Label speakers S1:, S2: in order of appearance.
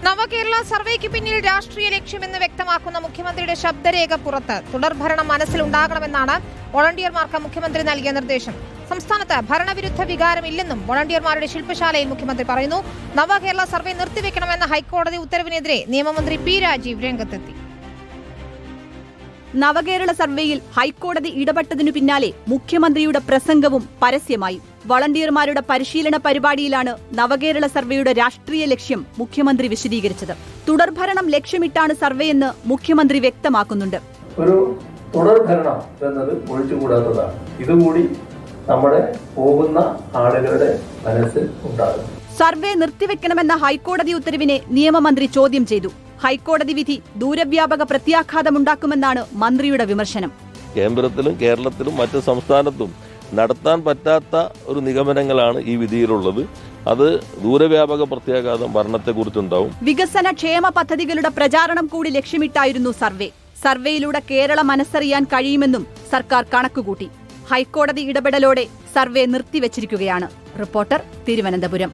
S1: നവകേരള സർവേക്ക് പിന്നിൽ രാഷ്ട്രീയ ലക്ഷ്യമെന്ന് വ്യക്തമാക്കുന്ന മുഖ്യമന്ത്രിയുടെ ശബ്ദരേഖ പുറത്ത്. തുടർഭരണം മനസ്സിലുണ്ടാകണമെന്നാണ് വോളണ്ടിയർമാർക്ക് മുഖ്യമന്ത്രി നൽകിയ നിർദ്ദേശം. സംസ്ഥാനത്ത് ഭരണവിരുദ്ധ വികാരമില്ലെന്നും വോളണ്ടിയർമാരുടെ ശില്പശാലയിൽ മുഖ്യമന്ത്രി പറയുന്നു. നവകേരള സർവേ നിർത്തിവെക്കണമെന്ന ഹൈക്കോടതി ഉത്തരവിനെതിരെ നിയമമന്ത്രി പി രാജീവ് രംഗത്തെത്തി.
S2: നവകേരള സർവേയിൽ ഹൈക്കോടതി ഇടപെട്ടതിനു പിന്നാലെ മുഖ്യമന്ത്രിയുടെ പ്രസംഗവും പരസ്യമായി. വളണ്ടിയർമാരുടെ പരിശീലന പരിപാടിയിലാണ് നവകേരള സർവേയുടെ രാഷ്ട്രീയ ലക്ഷ്യം മുഖ്യമന്ത്രി വിശദീകരിച്ചത്. തുടർഭരണം ലക്ഷ്യമിട്ടാണ് സർവേയെന്ന് മുഖ്യമന്ത്രി വ്യക്തമാക്കുന്നുണ്ട്.
S3: ഒരു തുടർഭരണം എന്നത് ഒഴിച്ചുകൂടാത്തതാണ്. ഇതുകൂടി നമ്മുടെ പോകുന്ന ആളുകളുടെ മനസ്സിൽ ഉണ്ടാകും.
S2: സർവേ നിർത്തിവെക്കണമെന്ന ഹൈക്കോടതി ഉത്തരവിനെ നിയമമന്ത്രി ചോദ്യം ചെയ്തു. ഹൈക്കോടതി വിധി ദൂരവ്യാപക പ്രത്യാഘാതമുണ്ടാക്കുമെന്നാണ് മന്ത്രിയുടെ വിമർശനം.
S4: കേരളത്തിലും മറ്റ് സംസ്ഥാനത്തും നടത്താൻ പറ്റാത്ത ഒരു നിഗമനങ്ങളാണ് ഈ വിധിയിലുള്ളത്. അത് ദൂരവ്യാപക പ്രത്യാഘാതം ഭരണത്തെക്കുറിച്ചുണ്ടാവും.
S2: വികസന ക്ഷേമ പദ്ധതികളുടെ പ്രചാരണം കൂടി ലക്ഷ്യമിട്ടായിരുന്നു സർവേ. സർവേയിലൂടെ കേരളം മനസ്സറിയാൻ കഴിയുമെന്നും സർക്കാർ കണക്കുകൂട്ടി. ഹൈക്കോടതി ഇടപെടലോടെ സർവേ നിർത്തിവച്ചിരിക്കുകയാണ്. റിപ്പോർട്ടർ, തിരുവനന്തപുരം.